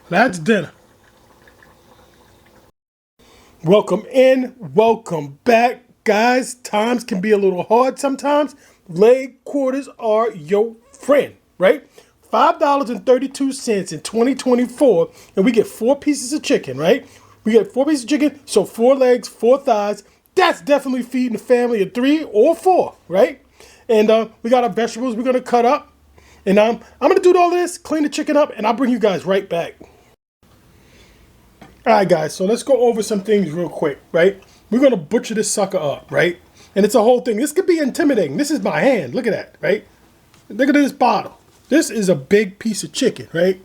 That's dinner. Welcome in, welcome back. Guys, times can be a little hard sometimes. Leg quarters are your friend, right? $5.32 in 2024, and we get 4 pieces of chicken, right? We get 4 pieces of chicken, so 4 legs, 4 thighs. That's definitely feeding a family of 3 or 4, right? And we got our vegetables we're gonna cut up. And I'm gonna do all this, clean the chicken up, and I'll bring you guys right back. Alright guys, so let's go over some things real quick, right? We're going to butcher this sucker up, right? And it's a whole thing. This could be intimidating. This is my hand. Look at that, right? Look at this bottle. This is a big piece of chicken, right?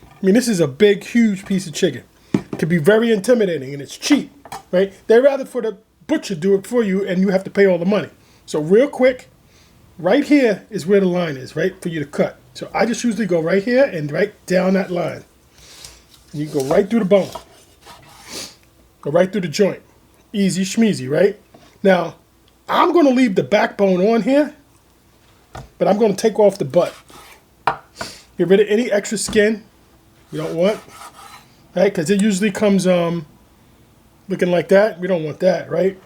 I mean, this is a big, huge piece of chicken. It can be very intimidating, and it's cheap, right? They'd rather for the butcher do it for you, and you have to pay all the money. So real quick, right here is where the line is, right? For you to cut. So I just usually go right here and right down that line. And you go right through the bone. Go right through the joint. Easy schmeezy, right? Now, I'm going to leave the backbone on here, but I'm going to take off the butt. Get rid of any extra skin you don't want, right? Because it usually comes looking like that. We don't want that, right?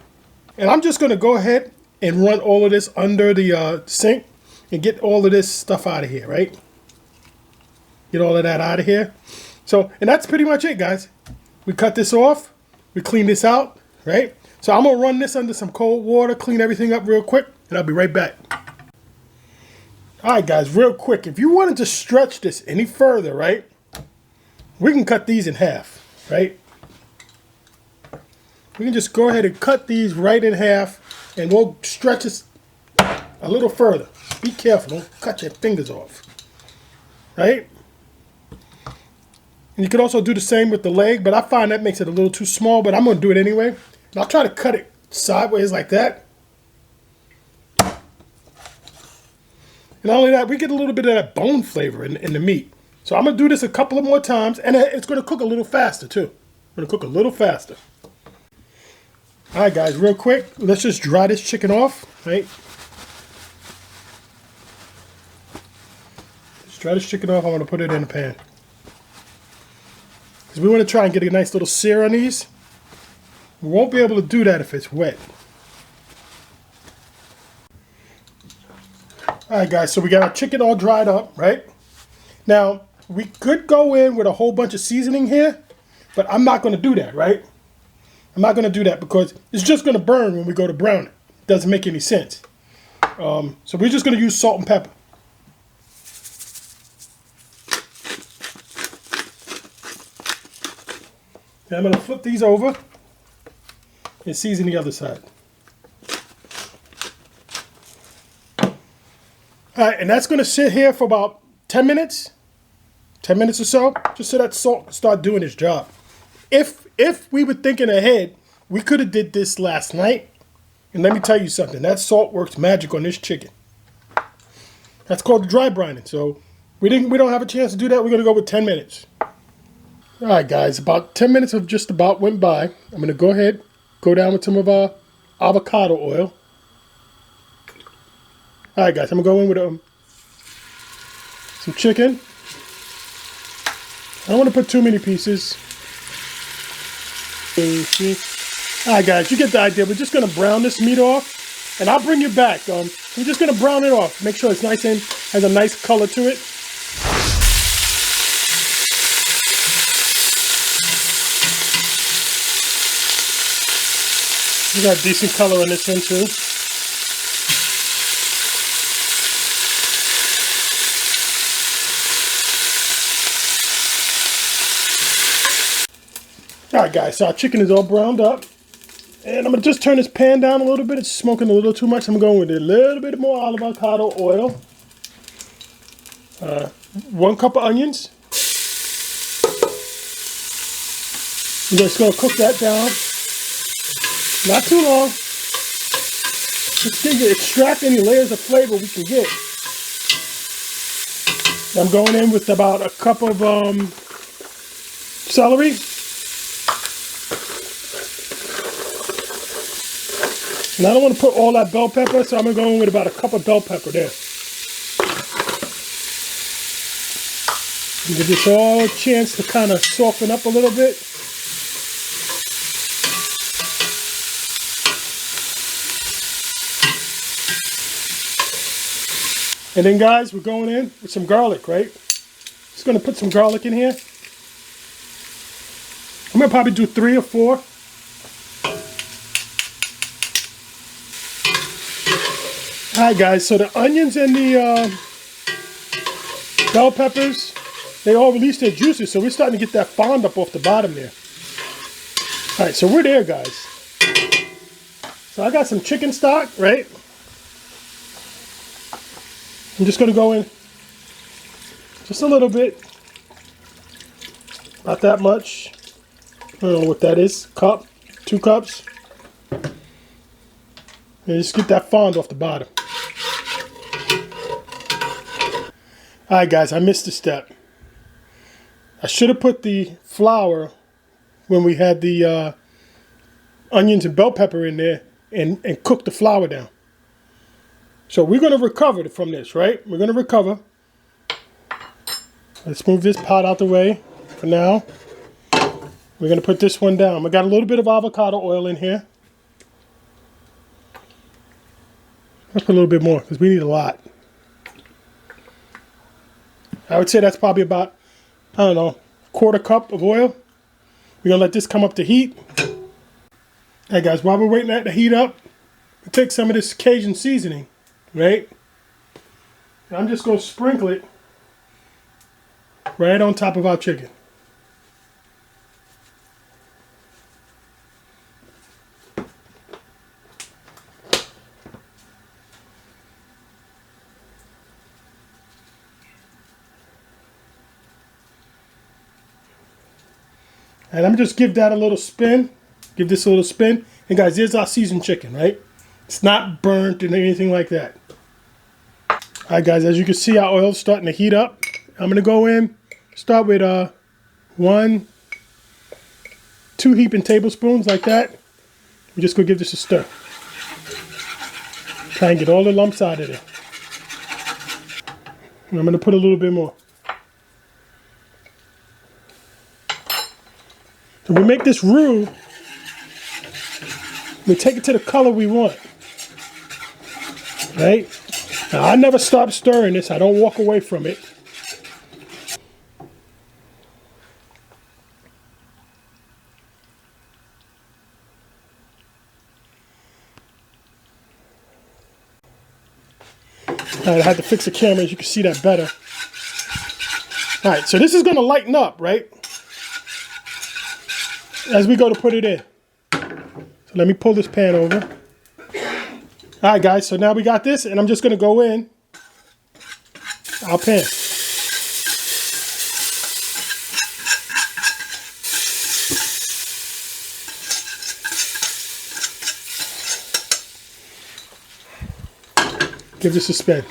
And I'm just going to go ahead and run all of this under the sink and get all of this stuff out of here, right? Get all of that out of here. So, and that's pretty much it, guys. We cut this off. We clean this out, right? So I'm going to run this under some cold water, clean everything up real quick, and I'll be right back. All right, guys, real quick. If you wanted to stretch this any further, right, we can cut these in half, right? We can just go ahead and cut these right in half, and we'll stretch this a little further. Be careful. Don't cut your fingers off, right? And you can also do the same with the leg, but I find that makes it a little too small, but I'm going to do it anyway. And I'll try to cut it sideways like that. And not only that, we get a little bit of that bone flavor in the meat. So I'm going to do this a couple of more times, and it's going to cook a little faster too. Going to cook a little faster. All right, guys, real quick, let's just dry this chicken off, right? Just dry this chicken off. I'm going to put it in the pan. Because we want to try and get a nice little sear on these. We won't be able to do that if it's wet. Alright guys, so we got our chicken all dried up, right? Now, we could go in with a whole bunch of seasoning here, but I'm not going to do that, right? I'm not going to do that because it's just going to burn when we go to brown it. It doesn't make any sense. So we're just going to use salt and pepper. Now I'm going to flip these over and season the other side. Alright, and that's going to sit here for about 10 minutes. 10 minutes or so, just so that salt can start doing its job. If we were thinking ahead, we could have did this last night. And let me tell you something, that salt works magic on this chicken. That's called dry brining. So we don't have a chance to do that. We're going to go with 10 minutes. Alright guys, about 10 minutes have just about went by. I'm going to go ahead, go down with some of our avocado oil. Alright guys, I'm going to go in with some chicken. I don't want to put too many pieces. Alright guys, you get the idea. We're just going to brown this meat off, and I'll bring you back. We're just going to brown it off. Make sure it's nice and has a nice color to it. We got a decent color on this one too. Alright guys, so our chicken is all browned up. And I'm going to just turn this pan down a little bit. It's smoking a little too much. I'm going with a little bit more avocado oil. 1 cup of onions. I'm just going to cook that down. Not too long. Just to extract any layers of flavor we can get. I'm going in with about a cup of celery. And I don't want to put all that bell pepper, so I'm going to go in with about a cup of bell pepper there. Give this all a chance to kind of soften up a little bit. And then guys, we're going in with some garlic, right? Just gonna put some garlic in here. I'm gonna probably do 3 or 4. Alright guys, so the onions and the bell peppers, they all release their juices, so we're starting to get that fond up off the bottom there. Alright, so we're there guys. So I got some chicken stock, right? I'm just going to go in just a little bit, not that much. I don't know what that is, cup, 2 cups. And just get that fond off the bottom. Alright guys, I missed a step. I should have put the flour when we had the onions and bell pepper in there and cooked the flour down. So we're going to recover from this, right? We're going to recover. Let's move this pot out the way for now. We're going to put this one down. We got a little bit of avocado oil in here. Let's put a little bit more because we need a lot. I would say that's probably about, I don't know, 1/4 cup of oil. We're going to let this come up to heat. Hey guys, while we're waiting that to heat up, we'll take some of this Cajun seasoning, right? And I'm just going to sprinkle it right on top of our chicken. And I'm just give that a little spin. Give this a little spin. And guys, there's our seasoned chicken, right? It's not burnt and anything like that. Alright guys, as you can see, our oil's starting to heat up. I'm going to go in, start with 1, 2 heaping tablespoons like that. We're just going to give this a stir. Try and get all the lumps out of there. And I'm going to put a little bit more. So we make this roux. We take it to the color we want. Right? Now I never stop stirring this. I don't walk away from it. Alright, I had to fix the camera as you can see that better. Alright, so this is going to lighten up, right? As we go to put it in. So let me pull this pan over. Alright guys, so now we got this, and I'm just going to go in our pan. Give this a spin.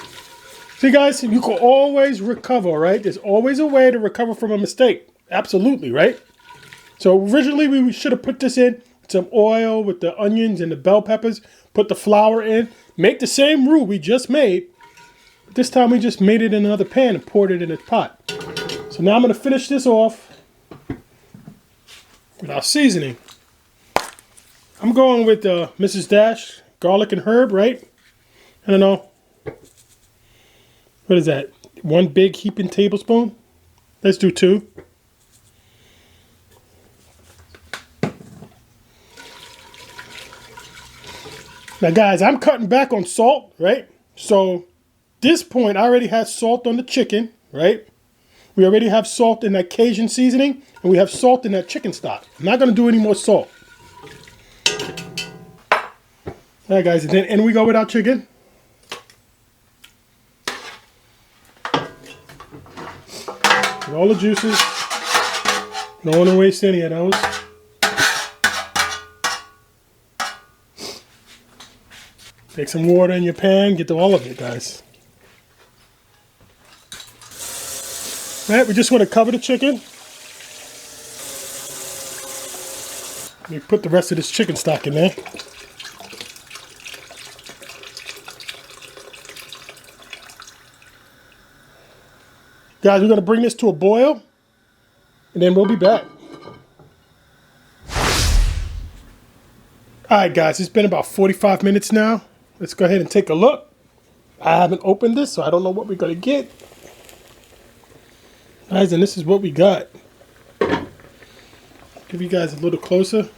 See guys, you can always recover, right? There's always a way to recover from a mistake. Absolutely, right? So originally we should have put this in with some oil with the onions and the bell peppers, put the flour in, make the same roux we just made. But this time we just made it in another pan and poured it in a pot. So now I'm going to finish this off with our seasoning. I'm going with Mrs. Dash garlic and herb, right? I don't know. What is that? 1 big heaping tablespoon? Let's do 2. Now guys, I'm cutting back on salt, right? So this point I already have salt on the chicken, right? We already have salt in that Cajun seasoning, and we have salt in that chicken stock. I'm not going to do any more salt. All right guys, and then in we go with our chicken. With all the juices. Don't want to waste any of those. Take some water in your pan, get to all of it, guys. All right, we just want to cover the chicken. Let me put the rest of this chicken stock in there. Guys, we're going to bring this to a boil, and then we'll be back. Alright guys, it's been about 45 minutes now. Let's go ahead and take a look. I haven't opened this, so I don't know what we're going to get. Guys, and this is what we got. Give you guys a little closer.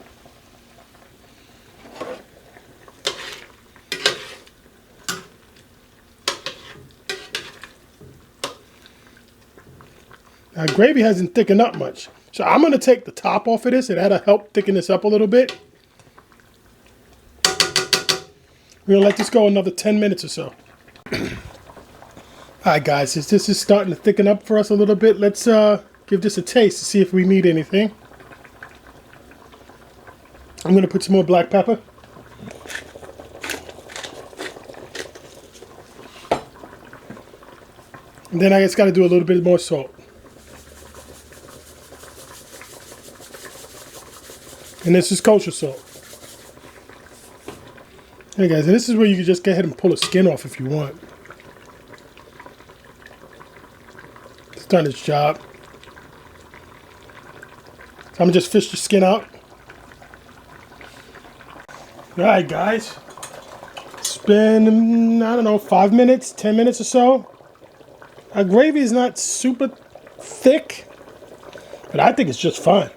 Now, gravy hasn't thickened up much. So I'm going to take the top off of this, and that'll help thicken this up a little bit. We're going to let this go another 10 minutes or so. Alright guys, this is starting to thicken up for us a little bit. Let's give this a taste to see if we need anything. I'm going to put some more black pepper. And then I just got to do a little bit more salt. And this is kosher salt. Hey guys, and this is where you can just go ahead and pull the skin off if you want. It's done its job. So I'm going to just fish the skin out. Alright guys. It's been, I don't know, 5 minutes, 10 minutes or so. Our gravy is not super thick, but I think it's just fine.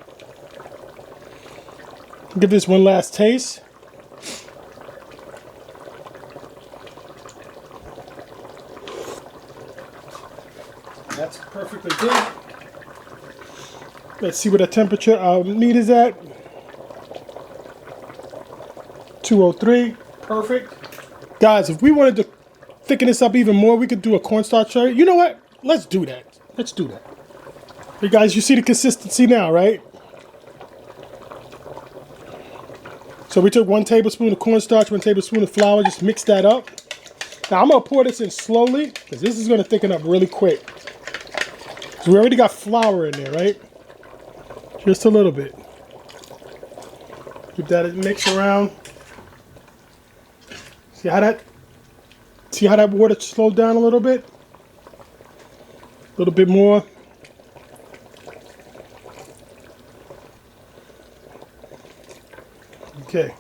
Give this one last taste. That's perfectly good. Let's see what the temperature our meat is at. 203. Perfect. Guys, if we wanted to thicken this up even more, we could do a cornstarch slurry. You know what? Let's do that. Let's do that. Hey guys, you see the consistency now, right? So we took 1 tablespoon of cornstarch, 1 tablespoon of flour, just mix that up. Now I'm going to pour this in slowly, because this is going to thicken up really quick. So we already got flour in there, right? Just a little bit. Keep that mix around. See how that water slowed down a little bit? A little bit more. Okay.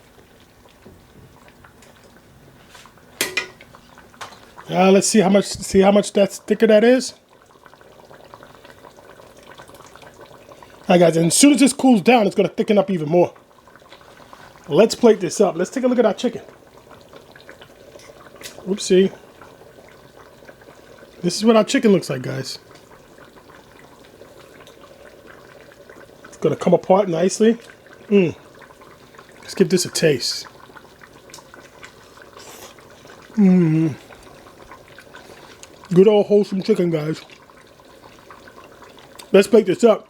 Now let's see how much that's thicker that is. Alright guys, and as soon as this cools down, it's going to thicken up even more. Let's plate this up. Let's take a look at our chicken. Oopsie. This is what our chicken looks like, guys. It's going to come apart nicely. Let's give this a taste. Good old wholesome chicken, guys. Let's plate this up.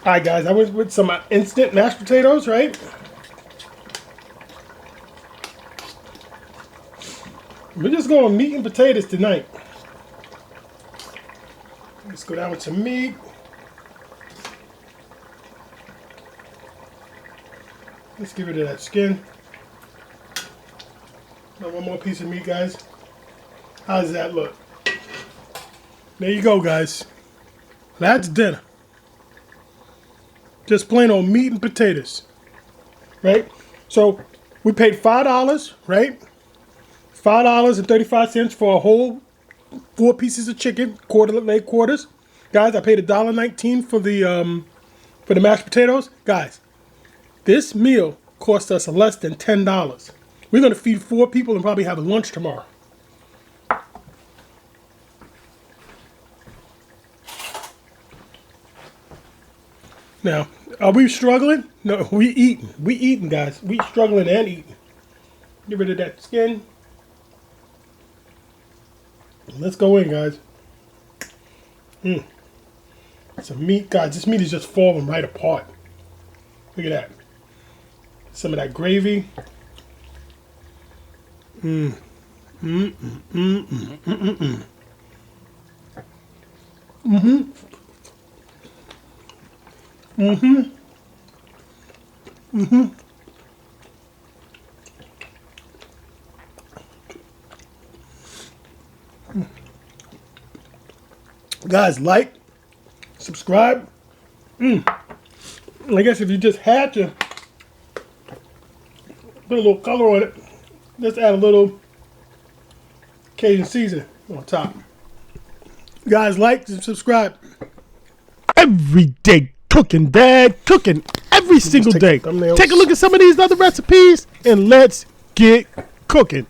Alright guys, I went with some instant mashed potatoes, right? We're just going meat and potatoes tonight. Let's go down with some meat. Let's get rid of that skin. Now one more piece of meat, guys. How does that look? There you go, guys. That's dinner. Just plain old meat and potatoes, right? So we paid $5, right? $5.35 for a whole 4 pieces of chicken, leg quarters. Guys, I paid $1.19 for the mashed potatoes. Guys, this meal cost us less than $10. We're gonna feed 4 people and probably have a lunch tomorrow. Now, are we struggling? No, we eating. We eating, guys. We struggling and eating. Get rid of that skin. Let's go in, guys. Some meat. Guys, this meat is just falling right apart. Look at that. Some of that gravy. Guys, like, subscribe. I guess if you just had to put a little color on it, let's add a little Cajun seasoning on top. Guys, like and subscribe. Everyday cooking, Dad. Cooking every single day. Take a look at some of these other recipes and let's get cooking.